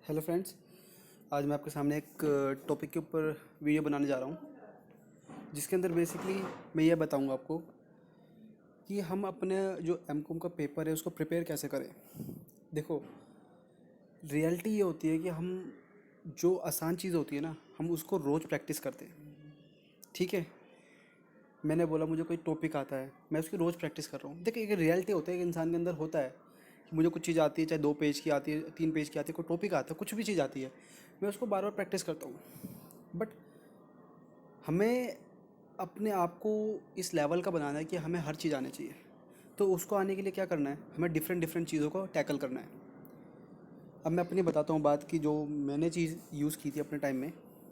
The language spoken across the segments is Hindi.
Hello friends. आज मैं आपके सामने एक टॉपिक के ऊपर वीडियो बनाने जा रहा हूँ, जिसके अंदर बेसिकली मैं ये बताऊँगा आपको कि हम अपने जो एमकॉम का पेपर है उसको प्रिपेयर कैसे करें। देखो, रियलिटी ये होती है कि हम जो आसान चीज़ होती है ना, हम उसको रोज़ प्रैक्टिस करते हैं। ठीक है, मैंने बोला मुझे कोई टॉपिक आता है, मैं उसकी रोज़ प्रैक्टिस कर रहा हूँ। देखिए, एक रियलिटी होता है, एक इंसान के अंदर होता है कि मुझे कुछ चीज़ आती है, चाहे 2 पेज की आती है, 3 पेज की आती है, कोई टॉपिक आता है, कुछ भी चीज़ आती है, मैं उसको बार बार प्रैक्टिस करता हूँ। बट हमें अपने आप को इस लेवल का बनाना है कि हमें हर चीज़ आनी चाहिए। तो उसको आने के लिए क्या करना है, हमें डिफरेंट डिफरेंट चीज़ों को टैकल करना है। अब मैं अपनी बताता हूँ बात कि जो मैंने चीज़ यूज़ की थी अपने टाइम में।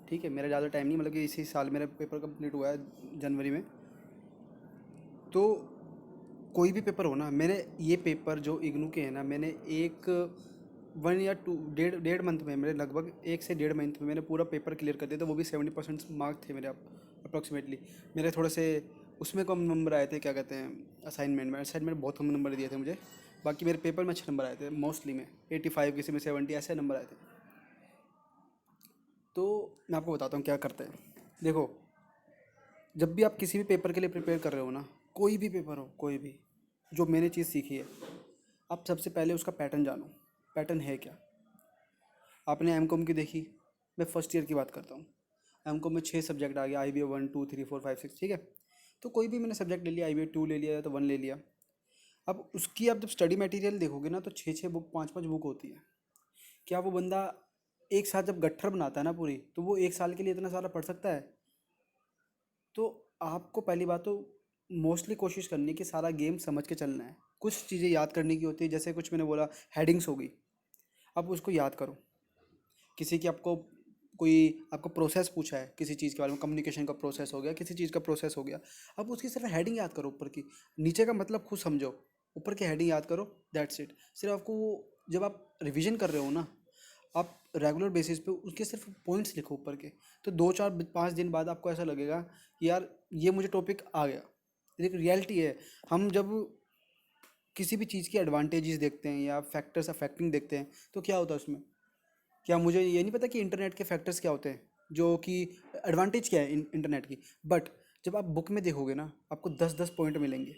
ठीक है, मेरा ज़्यादा टाइम नहीं, मतलब कि इसी साल मेरा पेपर कंप्लीट हुआ है जनवरी में। तो कोई भी पेपर हो ना, मैंने ये पेपर जो इग्नू के हैं ना, मैंने एक 1 या 2 डेढ़ मंथ में, मेरे लगभग 1 से 1.5 मंथ में मैंने पूरा पेपर क्लियर कर दिया था। वो भी 70% मार्क थे मेरे अप्रॉक्सीमेटली। मेरे थोड़े से उसमें कम नंबर आए थे, क्या कहते हैं, असाइनमेंट बहुत कम नंबर दिए थे मुझे। बाकी मेरे पेपर में अच्छे नंबर आए थे, मोस्टली में 85, किसी में 70, ऐसे नंबर आए थे। तो मैं आपको बताता हूँ क्या करते हैं। देखो, जब भी आप किसी भी पेपर के लिए प्रिपेयर कर रहे हो ना, कोई भी पेपर हो, कोई भी, जो मैंने चीज़ सीखी है, आप सबसे पहले उसका पैटर्न जानो। पैटर्न है क्या? आपने एमकॉम की देखी, मैं फर्स्ट ईयर की बात करता हूँ। एमकॉम में 6 सब्जेक्ट आ गया, IBA 1 2 3 4 5 6, ठीक है। तो कोई भी मैंने सब्जेक्ट ले लिया, IBA 2 ले लिया या तो 1 ले लिया। अब उसकी आप जब स्टडी मटेरियल देखोगे ना, तो 6 6 बुक, 5 5 बुक होती है। क्या वो बंदा एक साथ जब गट्ठर बनाता है ना पूरी, तो वो एक साल के लिए इतना सारा पढ़ सकता है? तो आपको पहली बात तो मोस्टली कोशिश करनी है कि सारा गेम समझ के चलना है। कुछ चीज़ें याद करने की होती है, जैसे कुछ मैंने बोला, हेडिंग्स हो गई, अब उसको याद करो। किसी की आपको कोई आपको प्रोसेस पूछा है किसी चीज़ के बारे में, कम्युनिकेशन का प्रोसेस हो गया, किसी चीज़ का प्रोसेस हो गया, अब उसकी सिर्फ हेडिंग याद करो ऊपर की। नीचे का मतलब खुद समझो, ऊपर की हेडिंग याद करो, दैट्स इट। सिर्फ आपको जब आप रिवीजन कर रहे हो ना, आप रेगुलर बेसिस पे उसके सिर्फ पॉइंट्स लिखो ऊपर के। तो 2 4 5 दिन बाद आपको ऐसा लगेगा कि यार ये मुझे टॉपिक आ गया। एक रियलिटी है, हम जब किसी भी चीज़ की एडवांटेजेस देखते हैं या फैक्टर्स अफेक्टिंग देखते हैं, तो क्या होता है उसमें, क्या मुझे ये नहीं पता कि इंटरनेट के फैक्टर्स क्या होते हैं, जो कि एडवांटेज क्या है इंटरनेट की। बट जब आप बुक में देखोगे ना, आपको 10 10 पॉइंट मिलेंगे।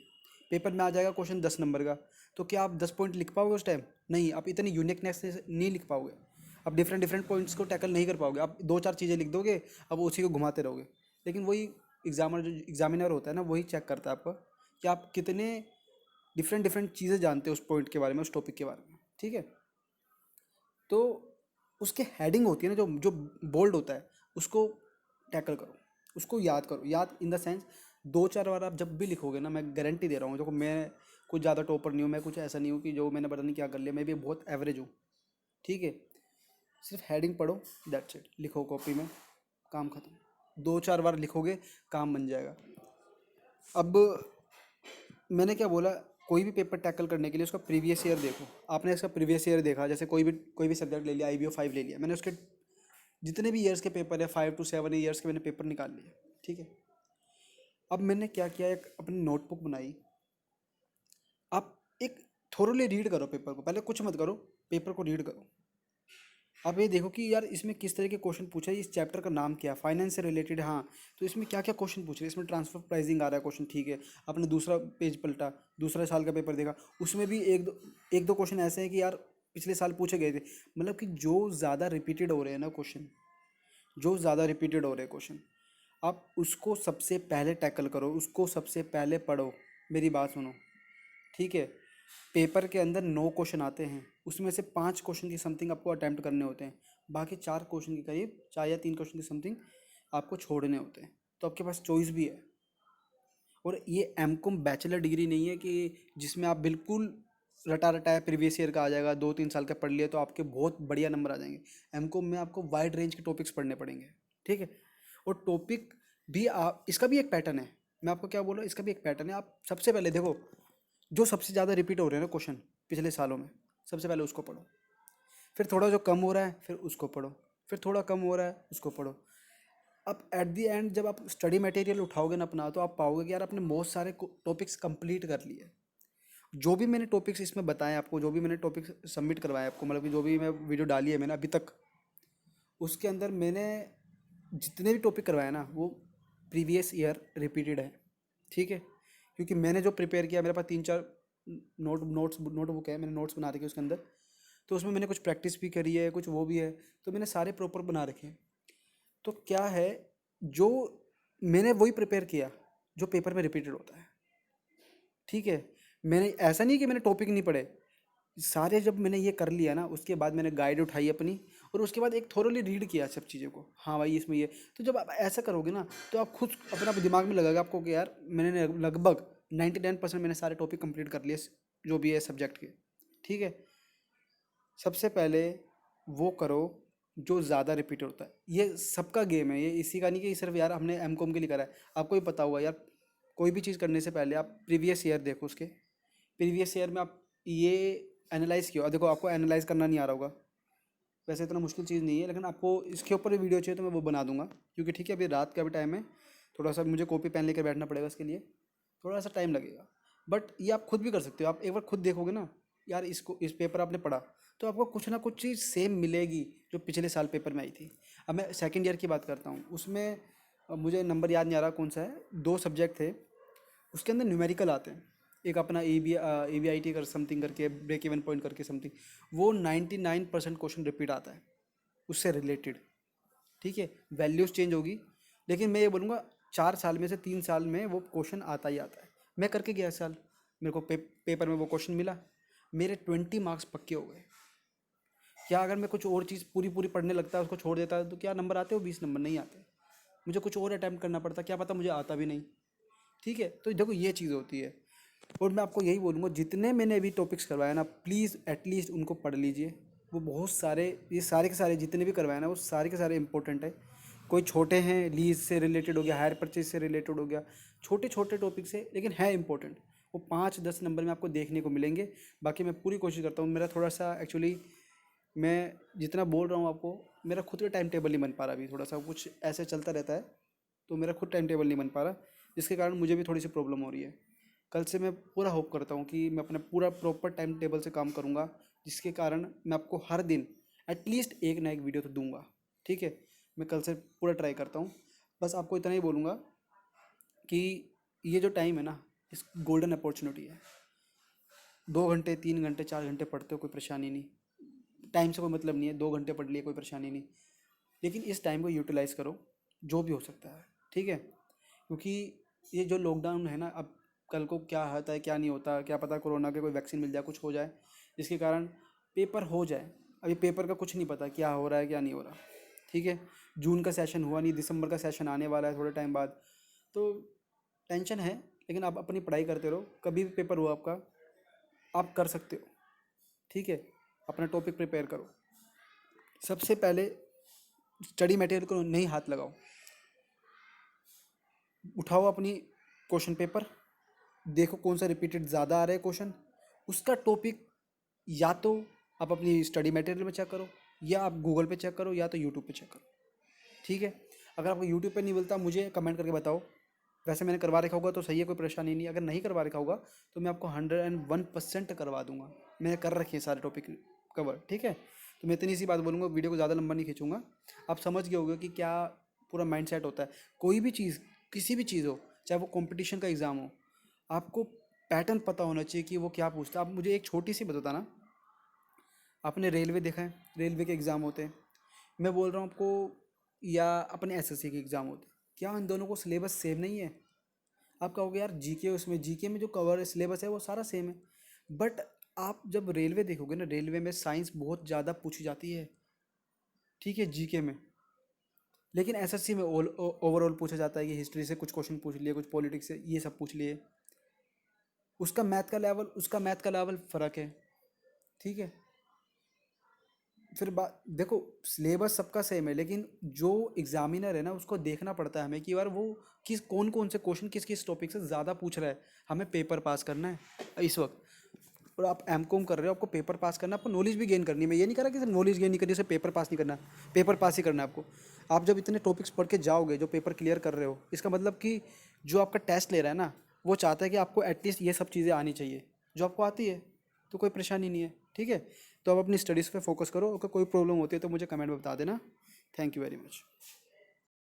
पेपर में आ जाएगा क्वेश्चन 10 नंबर का, तो क्या आप 10 पॉइंट लिख पाओगे उस टाइम? नहीं, आप इतनी यूनिकनेस से नहीं लिख पाओगे। आप डिफरेंट डिफरेंट पॉइंट्स को टैकल नहीं कर पाओगे, आप 2 4 चीज़ें लिख दोगे, अब उसी को घुमाते रहोगे। लेकिन वही एग्जामिनर होता है ना, वही चेक करता है आपका कि आप कितने डिफरेंट डिफरेंट चीज़ें जानते हो उस पॉइंट के बारे में, उस टॉपिक के बारे में। ठीक है, तो उसके हेडिंग होती है ना, जो जो बोल्ड होता है, उसको टैकल करो, उसको याद करो। याद इन द सेंस, 2 4 बार आप जब भी लिखोगे ना, मैं गारंटी दे रहा हूँ। देखो, मैं कुछ ज़्यादा टॉपर नहीं हूँ, मैं कुछ ऐसा नहीं हूँ कि जो मैंने पता नहीं क्या कर लिया, मैं भी बहुत एवरेज हूँ। ठीक है, सिर्फ हेडिंग पढ़ो, दैट्स इट, लिखो कॉपी में, काम खत्म। 2 4 बार लिखोगे, काम बन जाएगा। अब मैंने क्या बोला, कोई भी पेपर टैकल करने के लिए उसका प्रीवियस ईयर देखो। आपने इसका प्रीवियस ईयर देखा, जैसे कोई भी सब्जेक्ट ले लिया, IBO 5 ले लिया, मैंने उसके जितने भी ईयर्स के पेपर है, 5 to 7 ईयर्स के, मैंने पेपर निकाल लिए। ठीक है, अब मैंने क्या किया, एक अपनी नोटबुक बनाई। आप एक थोरोली रीड करो पेपर को, पहले कुछ मत करो, पेपर को रीड करो। आप ये देखो कि यार इसमें किस तरह के क्वेश्चन पूछा है, इस चैप्टर का नाम क्या है, फाइनेंस से रिलेटेड, हाँ। तो इसमें क्या क्या क्वेश्चन पूछ रहे हैं, इसमें ट्रांसफर प्राइसिंग आ रहा है क्वेश्चन, ठीक है। आपने दूसरा पेज पलटा, दूसरा साल का पेपर देखा, उसमें भी एक दो क्वेश्चन ऐसे हैं कि यार पिछले साल पूछे गए थे। मतलब कि जो ज़्यादा रिपीटेड हो रहे हैं ना क्वेश्चन, जो ज़्यादा रिपीटेड हो रहे हैं क्वेश्चन, आप उसको सबसे पहले टैकल करो, उसको सबसे पहले पढ़ो। मेरी बात सुनो, ठीक है। पेपर के अंदर 9 क्वेश्चन आते हैं, उसमें से 5 क्वेश्चन की समथिंग आपको अटैम्प्ट करने होते हैं। बाकी 4 क्वेश्चन के करीब, 4 या 3 क्वेश्चन की समथिंग आपको छोड़ने होते हैं। तो आपके पास चॉइस भी है। और ये एमकॉम बैचलर डिग्री नहीं है कि जिसमें आप बिल्कुल रटा रटाया प्रीवियस ईयर का आ जाएगा, 2 3 साल का पढ़ लिया तो आपके बहुत बढ़िया नंबर आ जाएंगे। एमकॉम में आपको वाइड रेंज के टॉपिक्स पढ़ने पड़ेंगे। ठीक है, और टॉपिक भी आप, इसका भी एक पैटर्न है। मैं आपको क्या बोल रहा हूँ, इसका भी एक पैटर्न है। आप सबसे पहले देखो, जो सबसे ज़्यादा रिपीट हो रहे हैं ना क्वेश्चन पिछले सालों में, सबसे पहले उसको पढ़ो। फिर थोड़ा जो कम हो रहा है, फिर उसको पढ़ो। फिर थोड़ा कम हो रहा है, उसको पढ़ो। अब एट दी एंड जब आप स्टडी मटेरियल उठाओगे ना अपना, तो आप पाओगे कि यार आपने बहुत सारे टॉपिक्स कंप्लीट कर लिए। जो भी मैंने टॉपिक्स इसमें बताए आपको, जो भी मैंने टॉपिक्स सबमिट करवाए आपको, मतलब कि जो भी मैं वीडियो डाली है मैंने अभी तक, उसके अंदर मैंने जितने भी टॉपिक करवाए ना वो प्रीवियस ईयर रिपीटेड है। ठीक है, क्योंकि मैंने जो प्रिपेयर किया, मेरे पास 3-4 नोटबुक है, मैंने नोट्स बना रखे उसके अंदर, तो उसमें मैंने कुछ प्रैक्टिस भी करी है, कुछ वो भी है, तो मैंने सारे प्रॉपर बना रखे हैं। तो क्या है, जो मैंने वही प्रिपेयर किया जो पेपर में रिपीटेड होता है। ठीक है, मैंने ऐसा नहीं कि मैंने टॉपिक नहीं पढ़े, सारे जब मैंने ये कर लिया ना, उसके बाद मैंने गाइड उठाई अपनी, और उसके बाद एक थोरोली रीड किया सब चीज़ों को, हाँ भाई इसमें ये। तो जब आप ऐसा करोगे ना, तो आप खुद अपना दिमाग में लगेगा आपको कि यार मैंने लगभग 99% मैंने सारे टॉपिक कंप्लीट कर लिए जो भी है सब्जेक्ट के। ठीक है, सबसे पहले वो करो जो ज़्यादा रिपीट होता है। ये सबका गेम है, ये इसी का नहीं कि सिर्फ यार हमने एम कॉम के लिए करा है। आपको भी पता होगा यार, कोई भी चीज़ करने से पहले आप प्रीवियस ईयर देखो, उसके प्रीवियस ईयर में आप ये एनालाइज किया। देखो आपको एनालाइज करना नहीं आ रहा होगा, वैसे इतना मुश्किल चीज़ नहीं है, लेकिन आपको इसके ऊपर भी वीडियो चाहिए तो मैं वो बना दूंगा, क्योंकि ठीक है अभी रात का भी टाइम है, थोड़ा सा मुझे कॉपी पेन लेकर बैठना पड़ेगा, इसके लिए थोड़ा सा टाइम लगेगा। बट ये आप खुद भी कर सकते हो, आप एक बार खुद देखोगे ना यार, इसको इस पेपर आपने पढ़ा तो आपको कुछ ना कुछ चीज़ सेम मिलेगी जो पिछले साल पेपर में आई थी। अब मैं सेकेंड ईयर की बात करता हूँ, उसमें मुझे नंबर याद नहीं आ रहा कौन सा है, 2 सब्जेक्ट थे, उसके अंदर न्यूमेरिकल आते हैं। एक अपना ए बी आई टी कर समथिंग करके, ब्रेक इवन पॉइंट करके समथिंग, वो 99% क्वेश्चन रिपीट आता है उससे रिलेटेड। ठीक है, वैल्यूज़ चेंज होगी, लेकिन मैं ये बोलूँगा 4 साल में से 3 साल में वो क्वेश्चन आता ही आता है। मैं करके गया इस साल, मेरे को पेपर में वो क्वेश्चन मिला, मेरे 20 मार्क्स पक्के हो गए। क्या अगर मैं कुछ और चीज़ पूरी पूरी पढ़ने लगता, उसको छोड़ देता, तो क्या नंबर आते हो? 20 नंबर नहीं आते। मुझे कुछ और अटैम्प्ट करना पड़ता, क्या पता मुझे आता भी नहीं। ठीक है, तो देखो ये चीज़ होती है। और मैं आपको यही बोलूँगा, जितने मैंने अभी टॉपिक्स करवाए ना, प्लीज़ एटलीस्ट उनको पढ़ लीजिए। वो बहुत सारे, ये सारे के सारे जितने भी करवाए ना, वो सारे के सारे इंपॉर्टेंट है। कोई छोटे हैं, लीज से रिलेटेड हो गया, हायर परचेज से रिलेटेड हो गया, छोटे छोटे टॉपिक्स है लेकिन है इंपॉर्टेंट। वो 5-10 नंबर में आपको देखने को मिलेंगे। बाकी मैं पूरी कोशिश करता हूँ, मेरा थोड़ा सा एक्चुअली, मैं जितना बोल रहा हूँ आपको, मेरा खुद का टाइम टेबल नहीं बन पा रहा अभी, थोड़ा सा कुछ ऐसे चलता रहता है, तो मेरा खुद टाइम टेबल नहीं बन पा रहा, जिसके कारण मुझे भी थोड़ी सी प्रॉब्लम हो रही है। कल से मैं पूरा होप करता हूँ कि मैं अपना पूरा प्रॉपर टाइम टेबल से काम करूँगा, जिसके कारण मैं आपको हर दिन एटलीस्ट एक ना एक वीडियो तो दूंगा। ठीक है, मैं कल से पूरा ट्राई करता हूँ। बस आपको इतना ही बोलूँगा कि ये जो टाइम है ना, इस गोल्डन अपॉर्चुनिटी है। 2 घंटे, 3 घंटे, 4 घंटे पढ़ते हो कोई परेशानी नहीं, टाइम से कोई मतलब नहीं है, 2 घंटे पढ़ लिए कोई परेशानी नहीं, लेकिन इस टाइम को यूटिलाइज़ करो जो भी हो सकता है। ठीक है, क्योंकि ये जो लॉकडाउन है ना, अब कल को क्या होता है क्या नहीं होता, क्या पता कोरोना के कोई वैक्सीन मिल जाए, कुछ हो जाए जिसके कारण पेपर हो जाए। अभी पेपर का कुछ नहीं पता क्या हो रहा है क्या नहीं हो रहा। ठीक है, जून का सेशन हुआ नहीं, दिसंबर का सेशन आने वाला है थोड़े टाइम बाद, तो टेंशन है, लेकिन आप अपनी पढ़ाई करते रहो, कभी भी पेपर हो आपका, आप कर सकते हो। ठीक है, अपना टॉपिक प्रिपेयर करो। सबसे पहले स्टडी मटेरियल को नहीं हाथ लगाओ, उठाओ अपनी क्वेश्चन पेपर, देखो कौन सा रिपीटेड ज़्यादा आ रहा है क्वेश्चन, उसका टॉपिक या तो आप अपनी स्टडी मटेरियल में चेक करो, या आप गूगल पे चेक करो, या तो यूट्यूब पे चेक करो। ठीक है, अगर आपको यूट्यूब पे नहीं मिलता मुझे कमेंट करके बताओ, वैसे मैंने करवा रखा होगा तो सही है, कोई परेशानी नहीं। अगर नहीं करवा रखा होगा तो मैं आपको 101% करवा दूंगा, मैंने कर रखे हैं सारे टॉपिक कवर। ठीक है, तो मैं इतनी सी बात बोलूँगा, वीडियो को ज़्यादा लंबा नहीं खींचूंगा। आप समझ गए होगे कि क्या पूरा माइंड सेट होता है। कोई भी चीज़, किसी भी चीज़ हो, चाहे वो कंपटीशन का एग्ज़ाम हो, आपको पैटर्न पता होना चाहिए कि वो क्या पूछता है। आप मुझे एक छोटी सी बताना, आपने रेलवे देखा है, रेलवे के एग्ज़ाम होते हैं, मैं बोल रहा हूँ आपको, या अपने एसएससी के एग्ज़ाम होते हैं, क्या इन दोनों को सिलेबस सेम नहीं है? आप कहोगे यार जीके, उसमें जीके में जो कवर सिलेबस है वो सारा सेम है, बट आप जब रेलवे देखोगे ना, रेलवे में साइंस बहुत ज़्यादा पूछी जाती है। ठीक है, जीके में, लेकिन एसएससी में ओवरऑल पूछा जाता है कि हिस्ट्री से कुछ क्वेश्चन पूछ लिए, कुछ पॉलिटिक्स से, ये सब पूछ लिए। उसका मैथ का लेवल फ़र्क है। ठीक है, फिर बात देखो, सिलेबस सबका सेम है, लेकिन जो एग्जामिनर है ना, उसको देखना पड़ता है हमें कि यार वो किस कौन कौन से क्वेश्चन किस किस टॉपिक से ज़्यादा पूछ रहा है। हमें पेपर पास करना है इस वक्त, और आप एम कॉम कर रहे हो, आपको पेपर पास करना है, आपको नॉलेज भी गेन करनी है। मैं ये नहीं कह रहा कि सिर्फ नॉलेज गेन नहीं करनी, सिर्फ पेपर पास नहीं करना, पेपर पास ही करना है आपको। आप जब इतने टॉपिक्स पढ़ के जाओगे, जो पेपर क्लियर कर रहे हो, इसका मतलब कि जो आपका टेस्ट ले रहा है ना, वो चाहता है कि आपको एटलीस्ट ये सब चीज़ें आनी चाहिए। जो आपको आती है, तो कोई परेशानी नहीं है, ठीक है। तो आप अपनी स्टडीज़ पे फोकस करो, अगर कोई प्रॉब्लम होती है तो मुझे कमेंट में बता देना। Thank you very much.